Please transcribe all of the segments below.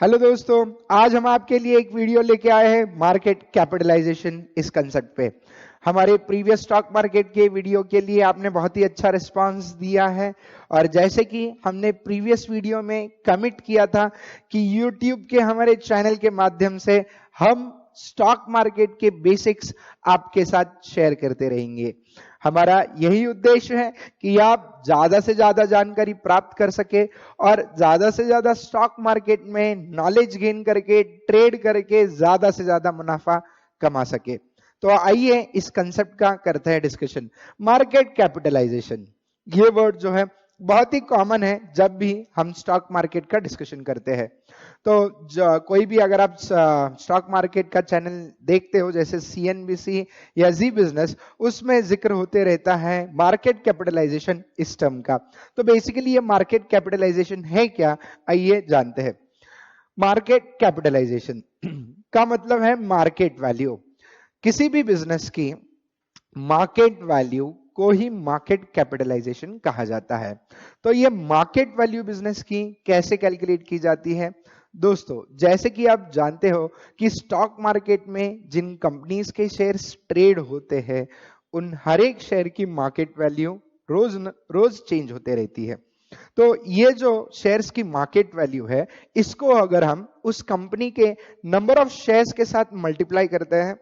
Hello दोस्तों, आज हम आपके लिए एक वीडियो लेके आए हैं मार्केट कैपिटलाइजेशन इस कंसेप्ट पे। हमारे प्रीवियस स्टॉक मार्केट के वीडियो के लिए आपने बहुत ही अच्छा रिस्पांस दिया है और जैसे कि हमने प्रीवियस वीडियो में कमिट किया था कि यूट्यूब के हमारे चैनल के माध्यम से हम स्टॉक मार्केट के बेसिक्स आपके साथ शेयर करते रहेंगे। हमारा यही उद्देश्य है कि आप ज्यादा से ज्यादा जानकारी प्राप्त कर सके और ज्यादा से ज्यादा स्टॉक मार्केट में नॉलेज गेन करके ट्रेड करके ज्यादा से ज्यादा मुनाफा कमा सके। तो आइए इस कंसेप्ट का करते हैं डिस्कशन। मार्केट कैपिटलाइजेशन ये वर्ड जो है बहुत ही कॉमन है जब भी हम स्टॉक मार्केट का डिस्कशन करते हैं। तो कोई भी अगर आप स्टॉक मार्केट का चैनल देखते हो जैसे CNBC या जी बिजनेस, उसमें जिक्र होते रहता है मार्केट कैपिटलाइजेशन इस टर्म का। तो बेसिकली ये मार्केट कैपिटलाइजेशन है क्या, आइए जानते हैं। मार्केट कैपिटलाइजेशन का मतलब है मार्केट वैल्यू। किसी भी बिजनेस की मार्केट वैल्यू को ही मार्केट कैपिटलाइजेशन कहा जाता है। तो ये मार्केट वैल्यू बिजनेस की कैसे कैलकुलेट की जाती है दोस्तों? जैसे कि आप जानते हो कि स्टॉक मार्केट में जिन कंपनीज के शेयर्स ट्रेड होते हैं उन हर एक शेयर की मार्केट वैल्यू रोज रोज चेंज होते रहती है। तो ये जो शेयर्स की मार्केट वैल्यू है, इसको अगर हम उस कंपनी के नंबर ऑफ शेयर्स के साथ मल्टीप्लाई करते हैं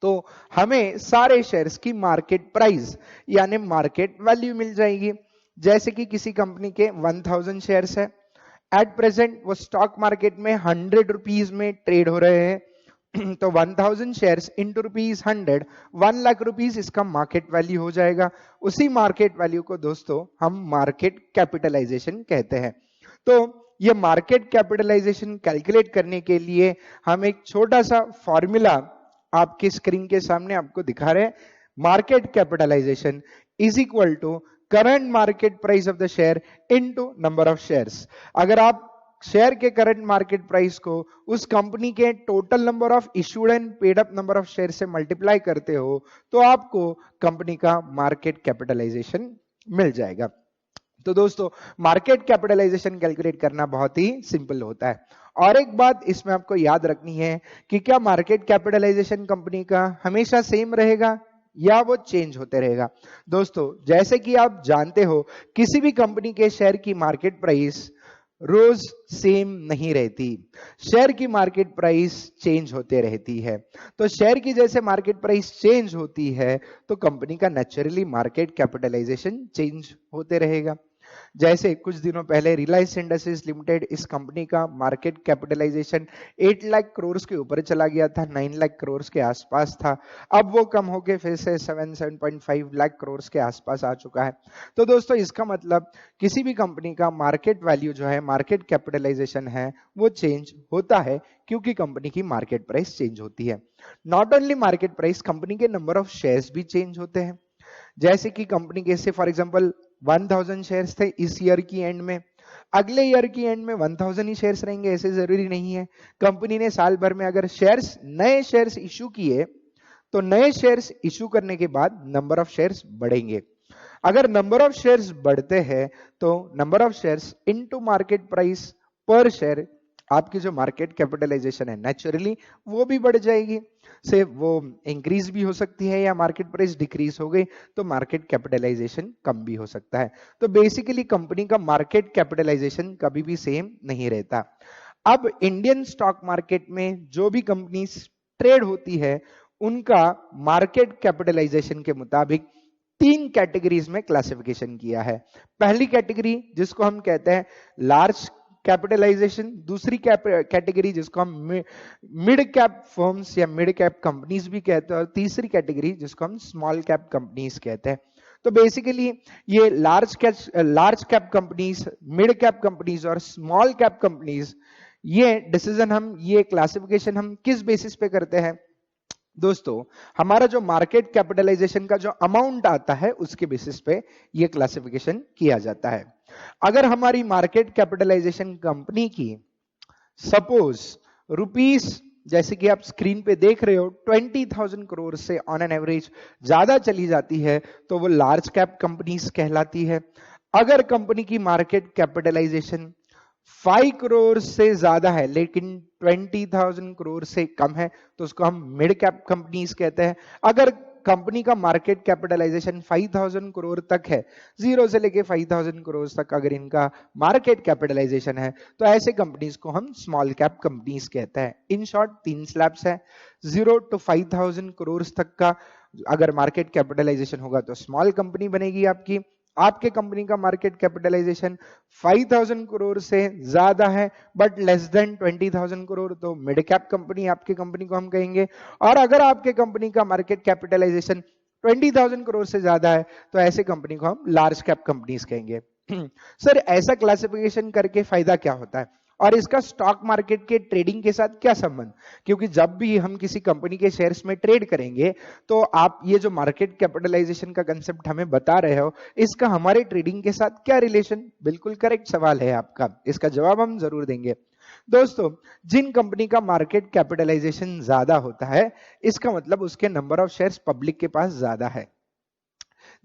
तो हमें सारे शेयर्स की मार्केट प्राइस यानी मार्केट वैल्यू मिल जाएगी। जैसे कि किसी कंपनी के 1000 शेयर्स है, एट प्रेजेंट वो स्टॉक मार्केट में 100 रुपीज में ट्रेड हो रहे हैं तो 1000 shares into rupees 100, 1 lakh rupees इसका मार्केट वैल्यू हो जाएगा। उसी मार्केट वैल्यू को दोस्तों हम मार्केट कैपिटलाइजेशन कहते हैं। तो ये मार्केट कैपिटलाइजेशन कैलकुलेट करने के लिए हम एक छोटा सा फॉर्मूला आपकी स्क्रीन के सामने आपको दिखा रहे हैं। Market capitalisation is equal to current market price of the share into number of shares. अगर आप शेयर के करंट मार्केट प्राइस को उस कंपनी के total number of issued and paid up number of share से मल्टीप्लाई करते हो तो आपको कंपनी का मार्केट कैपिटलाइजेशन मिल जाएगा। तो दोस्तों मार्केट कैपिटलाइजेशन कैलकुलेट करना बहुत ही सिंपल होता है। और एक बात इसमें आपको याद रखनी है कि क्या मार्केट कैपिटलाइजेशन कंपनी का हमेशा सेम रहेगा या वो चेंज होते रहेगा? दोस्तों जैसे कि आप जानते हो किसी भी कंपनी के शेयर की मार्केट प्राइस रोज सेम नहीं रहती, शेयर की मार्केट प्राइस चेंज होते रहती है। तो शेयर की जैसे मार्केट प्राइस चेंज होती है तो कंपनी का नेचुरली मार्केट कैपिटलाइजेशन चेंज होते रहेगा। जैसे कुछ दिनों पहले रिलायंस इंडस्ट्रीज लिमिटेड इस कंपनी का मार्केट कैपिटलाइजेशन 8 लाख करोड़ के ऊपर चला गया था, 9 लाख करोड़ के आसपास था। अब वो कम होके फिर से 7.5 लाख करोड़ के आसपास आ चुका है। तो दोस्तों इसका मतलब किसी भी कंपनी का मार्केट वैल्यू जो है, मार्केट कैपिटलाइजेशन है, वो चेंज होता है क्योंकि कंपनी की मार्केट प्राइस चेंज होती है। Not only market price, company के नंबर ऑफ शेयर्स भी चेंज होते हैं। जैसे कि कंपनी के से फॉर एग्जांपल 1000 शेयर्स थे इस ईयर की एंड में, अगले ईयर की एंड में 1000 ही शेयर्स रहेंगे ऐसे जरूरी नहीं है। कंपनी ने साल भर में अगर नए शेयर्स इशू किए तो नए शेयर्स इशू करने के बाद नंबर ऑफ शेयर्स बढ़ेंगे। अगर नंबर ऑफ शेयर्स बढ़ते हैं तो number of shares into market price पर शेयर, आपकी जो मार्केट कैपिटलाइजेशन है नेचुरली वो भी बढ़ जाएगी। से वो इंक्रीज भी हो सकती है या मार्केट प्राइस डिक्रीज हो गई तो मार्केट कैपिटलाइजेशन कम भी हो सकता है। तो बेसिकली कंपनी का मार्केट कैपिटलाइजेशन कभी भी सेम नहीं रहता। अब इंडियन स्टॉक मार्केट में जो भी कंपनी ट्रेड होती है उनका मार्केट कैपिटलाइजेशन के मुताबिक 3 कैटेगरीज में क्लासिफिकेशन किया है। पहली कैटेगरी जिसको हम कहते हैं लार्ज कैपिटलाइजेशन, दूसरी कैटेगरी जिसको हम मिड कैप फर्म्स या मिड कैप कंपनीज भी कहते हैं, और तीसरी कैटेगरी जिसको हम स्मॉल कैप कंपनीज कहते हैं। तो बेसिकली ये large cap companies, mid cap companies और स्मॉल कैप कंपनीज, ये डिसीजन हम, ये क्लासिफिकेशन हम किस बेसिस पे करते हैं दोस्तों? हमारा जो मार्केट कैपिटलाइजेशन का जो अमाउंट आता है उसके बेसिस पे ये क्लासिफिकेशन किया जाता है। अगर हमारी मार्केट कैपिटलाइजेशन कंपनी की सपोज रुपीस, जैसे कि आप स्क्रीन पे देख रहे हो 20,000 करोड़ से ऑन एन एवरेज ज्यादा चली जाती है तो वो लार्ज कैप कंपनीज कहलाती है। अगर कंपनी की मार्केट कैपिटलाइजेशन 5 करोड़ से ज्यादा है लेकिन 20,000 करोड़ से कम है तो उसको हम मिड कैप कंपनीज कहते हैं। अगर कंपनी का मार्केट कैपिटलाइजेशन 5,000 करोड़ तक है, 0 से लेके 5,000 करोड़ तक अगर इनका मार्केट कैपिटलाइजेशन है, तो ऐसे कंपनीज को हम स्मॉल कैप कंपनीज कहते हैं। इन शॉर्ट 3 स्लैब्स है, 0 to 5,000 करोड़ तक का अगर मार्केट कैपिटलाइजेशन होगा तो स्मॉल कंपनी बनेगी आपकी। आपके कंपनी का मार्केट कैपिटलाइजेशन 5,000 करोड़ से ज्यादा है बट लेस देन 20,000 करोड़, तो मिड कैप कंपनी आपकी कंपनी को हम कहेंगे। और अगर आपके कंपनी का मार्केट कैपिटलाइजेशन 20,000 करोड़ से ज्यादा है तो ऐसे कंपनी को हम लार्ज कैप कंपनीज कहेंगे। सर ऐसा क्लासिफिकेशन करके फायदा क्या होता है और इसका स्टॉक मार्केट के ट्रेडिंग के साथ क्या संबंध? क्योंकि जब भी हम किसी कंपनी के शेयर्स में ट्रेड करेंगे तो आप ये जो मार्केट कैपिटलाइजेशन का कंसेप्ट हमें बता रहे हो, इसका हमारे ट्रेडिंग के साथ क्या रिलेशन? बिल्कुल करेक्ट सवाल है आपका, इसका जवाब हम जरूर देंगे। दोस्तों, जिन कंपनी का मार्केट कैपिटलाइजेशन ज्यादा होता है, इसका मतलब उसके नंबर ऑफ शेयर्स पब्लिक के पास ज्यादा है।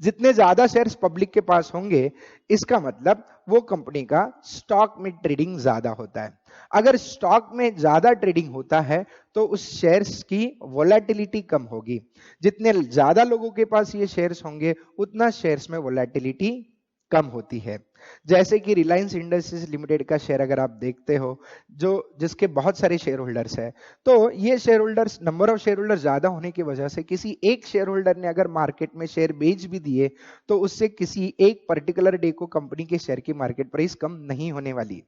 जितने ज्यादा शेयर्स पब्लिक के पास होंगे, इसका मतलब वो कंपनी का स्टॉक में ट्रेडिंग ज्यादा होता है। अगर स्टॉक में ज्यादा ट्रेडिंग होता है तो उस शेयर्स की वोलेटिलिटी कम होगी। जितने ज्यादा लोगों के पास ये शेयर्स होंगे, उतना शेयर्स में वोलेटिलिटी कम होती है। जैसे कि रिलायंस इंडस्ट्रीज लिमिटेड का शेयर अगर आप देखते हो, जो जिसके बहुत सारे शेयर होल्डर्स हैं, तो ये share holders, number of share holder ज्यादा होने की वजह से किसी एक शेयर होल्डर ने अगर मार्केट में शेयर बेच भी दिए तो उससे किसी एक पर्टिकुलर डे को कंपनी के शेयर की मार्केट प्राइस कम नहीं होने वाली।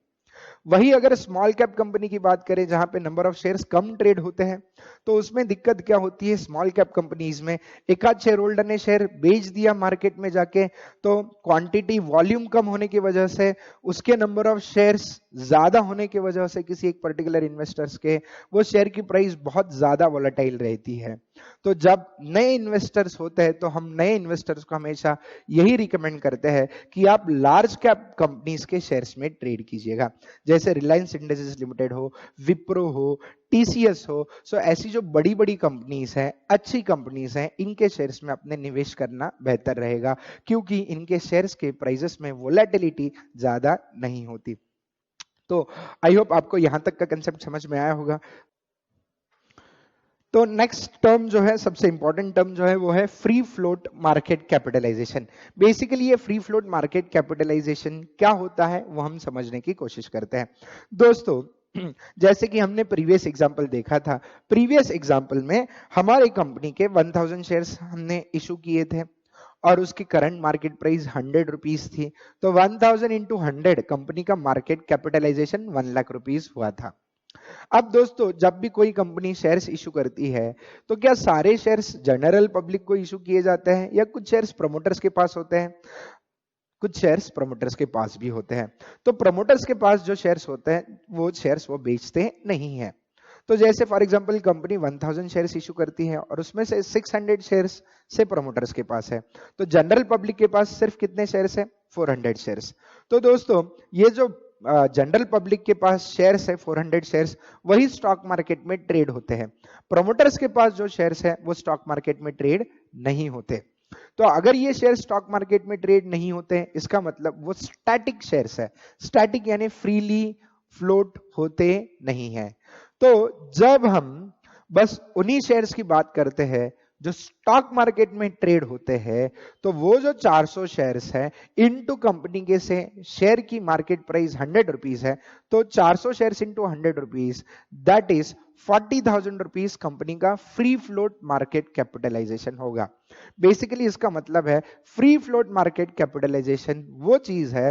वही अगर स्मॉल कैप कंपनी की बात करें जहां पे number of shares come trade होते हैं, तो उसमें दिक्कत क्या होती है? स्मॉल कैप कंपनीज में एक आध शेयर होल्डर ने शेयर बेच दिया मार्केट में जाके, तो क्वांटिटी वॉल्यूम कम होने की वजह से, उसके नंबर ऑफ शेयर्स ज्यादा होने की वजह से किसी एक पर्टिकुलर इन्वेस्टर्स के, वो शेयर की प्राइस बहुत ज्यादा वोलेटाइल रहती है। तो जब नए इन्वेस्टर्स होते हैं तो हम नए इन्वेस्टर्स को हमेशा यही रिकमेंड करते हैं कि आप लार्ज कैप कंपनीज के शेयर्स में ट्रेड कीजिएगा, जैसे रिलायंस इंडस्ट्रीज लिमिटेड हो, विप्रो हो, टीसीएस हो। सो ऐसी जो बड़ी बड़ी कंपनीज हैं, अच्छी कंपनीज हैं, इनके शेयर्स में अपने निवेश करना बेहतर रहेगा, क्योंकि इनके शेयर्स के प्राइसेस में वोलेटिलिटी ज्यादा नहीं होती। तो आई होप आपको यहां तक का कंसेप्ट समझ में आया होगा। तो नेक्स्ट टर्म जो है, सबसे इंपॉर्टेंट टर्म जो है वो है free float market capitalization. Basically ये फ्री फ्लोट मार्केट कैपिटलाइजेशन क्या होता है वो हम समझने की कोशिश करते हैं। दोस्तों, जैसे कि हमने प्रीवियस एग्जांपल देखा था, प्रीवियस एग्जांपल में हमारे कंपनी के 1000 शेयर्स हमने इशू किए थे और उसकी करंट मार्केट प्राइस 100 रुपीज थी, तो 1000 इंटू 100 कंपनी का मार्केट कैपिटलाइजेशन 1 लाख रुपीज हुआ था। अब दोस्तों, जब भी कोई कंपनी शेयर्स इशू करती है तो क्या सारे शेयर्स जनरल पब्लिक को इशू किए जाते हैं या कुछ शेयर्स प्रमोटर्स के पास होते हैं? कुछ शेयर्स प्रमोटर्स के पास भी होते हैं। तो प्रमोटर्स के पास जो शेयर्स होते हैं वो शेयर्स वो बेचते नहीं है। तो जैसे for example company 1000 shares issue करती है और उसमें से 600 शेयर्स से प्रमोटर्स के पास है, तो जनरल पब्लिक के पास सिर्फ कितने शेयर्स है? 400 शेयर्स। तो दोस्तों, ये जो जनरल पब्लिक के पास शेयर्स है 400 शेयर्स, वही स्टॉक मार्केट में ट्रेड होते हैं। प्रमोटर्स के पास जो शेयर्स है वो स्टॉक मार्केट में ट्रेड नहीं होते। तो अगर ये शेयर स्टॉक मार्केट में ट्रेड नहीं होते हैं, इसका मतलब वो स्टैटिक शेयर्स है। स्टैटिक यानी फ्रीली फ्लोट होते नहीं है। तो जब हम बस उन्हीं शेयर्स की बात करते हैं जो स्टॉक मार्केट में ट्रेड होते हैं, तो वो जो 400 शेयर्स है इनटू कंपनी के से शेयर की मार्केट प्राइस 100 रुपीज है, तो 400 shares into 100 rupees, that is 40,000 rupees company का फ्री फ्लोट मार्केट कैपिटलाइजेशन होगा। बेसिकली इसका मतलब है फ्री फ्लोट मार्केट कैपिटलाइजेशन वो चीज है,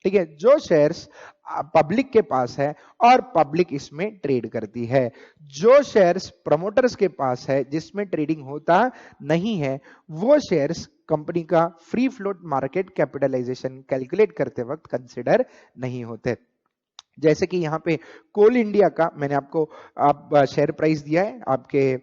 ठीक है, जो शेयर्स पब्लिक के पास है और पब्लिक इसमें ट्रेड करती है। जो शेयर्स प्रमोटर्स के पास है जिसमें ट्रेडिंग होता नहीं है, वो शेयर्स कंपनी का free float market capitalization calculate करते वक्त कंसिडर नहीं होते। जैसे कि यहाँ पे कोल इंडिया का मैंने आपको शेयर प्राइस दिया है, आपके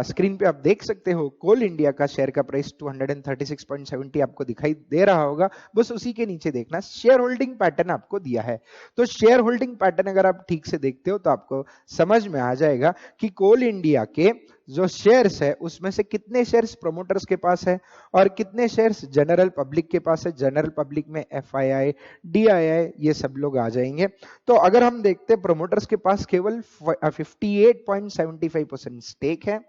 स्क्रीन पे आप देख सकते हो। कोल इंडिया का शेयर का प्राइस 236.70 आपको दिखाई दे रहा होगा, बस उसी के नीचे देखना शेयर होल्डिंग पैटर्न आपको दिया है। तो शेयर होल्डिंग पैटर्न अगर आप ठीक से देखते हो तो आपको समझ में आ जाएगा कि कोल इंडिया के जो शेयर्स है उसमें से कितने शेयर्स प्रोमोटर्स के पास है और कितने शेयर्स जनरल पब्लिक के पास है। जनरल पब्लिक में FII, DII ये सब लोग आ जाएंगे। तो अगर हम देखते हैं प्रोमोटर्स के पास केवल 58.75% स्टेक है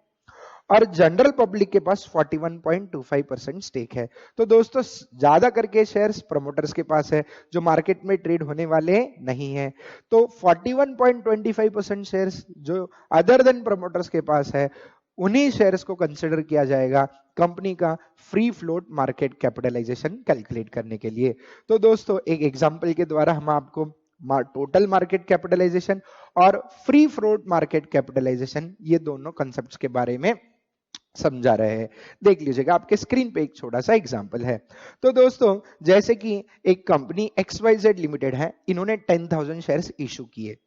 और जनरल पब्लिक के पास 41.25% स्टेक है। तो दोस्तों ज्यादा करके शेयर्स प्रमोटर्स के पास है जो मार्केट में ट्रेड होने वाले नहीं है। तो 41.25% शेयर्स जो अदर देन प्रमोटर्स के पास है उन्हीं शेयर्स को कंसिडर किया जाएगा कंपनी का free float market capitalization calculate करने के लिए। तो दोस्तों एक एग्जांपल के द्वारा हम आपको टोटल मार्केट कैपिटलाइजेशन और फ्री फ्लोट मार्केट कैपिटलाइजेशन ये दोनों कंसेप्ट्स के बारे में समझा रहे हैं। देख लीजिएगा आपके स्क्रीन पे एक छोटा सा एग्जांपल है। तो दोस्तों जैसे कि एक कंपनी XYZ लिमिटेड है, इन्होंने 10,000 शेयर्स इशू किए।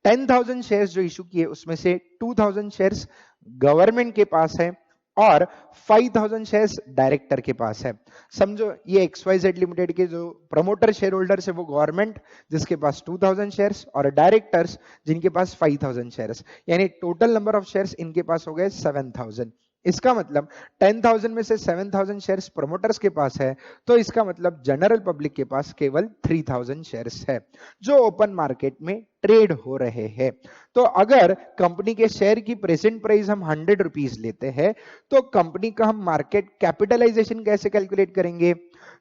10,000 शेयर्स जो इशू किए उसमें से 2,000 शेयर्स गवर्नमेंट के पास है और 5,000 शेयर्स डायरेक्टर के पास है। समझो ये XYZ लिमिटेड के जो प्रमोटर शेयर होल्डर्स है वो गवर्नमेंट जिसके पास 2,000 शेयर्स और डायरेक्टर्स जिनके पास 5,000 शेयर्स, यानी टोटल नंबर ऑफ शेयर्स इनके पास हो गए 7,000। इसका मतलब 10,000 में से 7,000 शेयर्स प्रमोटर्स के पास है, तो इसका मतलब जनरल पब्लिक के पास केवल 3,000 शेयर्स है जो ओपन मार्केट में ट्रेड हो रहे हैं। तो अगर कंपनी के शेयर की प्रेजेंट प्राइस हम 100 रुपीज लेते हैं तो कंपनी का हम मार्केट कैपिटलाइजेशन कैसे कैलकुलेट करेंगे।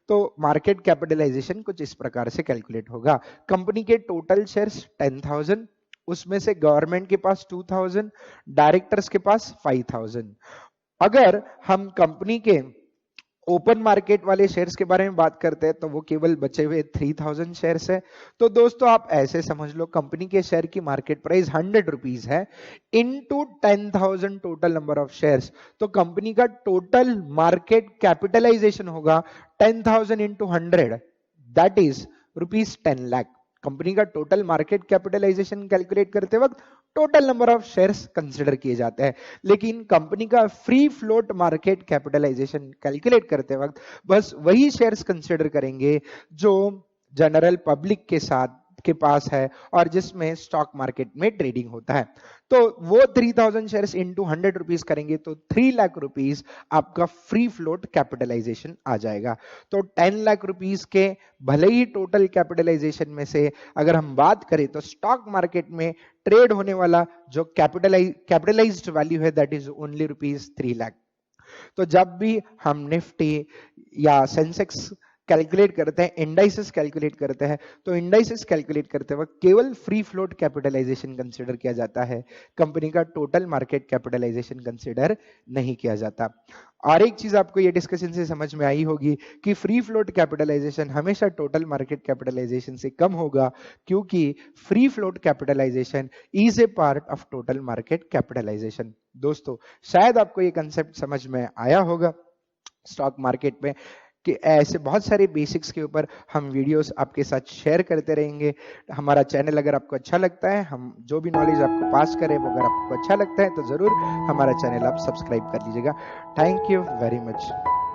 तो मार्केट कैपिटलाइजेशन कुछ इस प्रकार से कैलकुलेट होगा। कंपनी के टोटल शेयर्स 10,000, उसमें से गवर्नमेंट के पास 2,000, डायरेक्टर्स के पास 5,000। अगर हम कंपनी के ओपन मार्केट वाले शेयर्स के बारे में बात करते हैं तो वो केवल बचे हुए 3,000 शेयर्स है। तो दोस्तों आप ऐसे समझ लो कंपनी के शेयर की मार्केट प्राइस 100 रुपीज है into 10,000 total number of shares, तो कंपनी का टोटल मार्केट कैपिटलाइजेशन होगा 10,000 into 100, that is ₹10 lakh. Company का टोटल मार्केट कैपिटलाइजेशन कैलकुलेट करते वक्त total number of shares consider किए जाते हैं, लेकिन कंपनी का free float market capitalization calculate करते वक्त बस वही शेयर्स कंसिडर करेंगे जो जनरल पब्लिक के साथ के पास है और जिसमें स्टॉक मार्केट में ट्रेडिंग होता है। तो वो 3,000 शेयर्स इंटू 100 रुपीज करेंगे तो 3 लाख रुपीज आपका फ्री फ्लोट कैपिटलाइजेशन आ जाएगा। तो 10 लाख रुपीज के भले ही टोटल कैपिटलाइजेशन में से अगर हम बात करें तो स्टॉक मार्केट में ट्रेड होने वाला जो कैपिटलाइज्ड वैल्यू है दैट इज ओनली ₹3 लाख। तो जब भी हम निफ्टी या सेंसेक्स कैलकुलेट करते हैं, इंडाइसेस कैलकुलेट करते हैं, तो इंडाइसेस कैलकुलेट करते वक्त केवल फ्री फ्लोट कैपिटलाइजेशन कंसीडर किया जाता है, कंपनी का टोटल मार्केट कैपिटलाइजेशन कंसीडर नहीं किया जाता। और एक चीज आपको ये डिस्कशन से समझ में आई होगी कि फ्री फ्लोट कैपिटलाइजेशन हमेशा टोटल मार्केट कैपिटलाइजेशन से कम होगा, क्योंकि free float capitalization is a part of total market capitalization. दोस्तों शायद आपको ये कंसेप्ट समझ में आया होगा। स्टॉक मार्केट में कि ऐसे बहुत सारे बेसिक्स के ऊपर हम वीडियोस आपके साथ शेयर करते रहेंगे। हमारा चैनल अगर आपको अच्छा लगता है, हम जो भी नॉलेज आपको पास करें वो अगर आपको अच्छा लगता है तो जरूर हमारा चैनल आप सब्सक्राइब कर लीजिएगा। Thank you very much.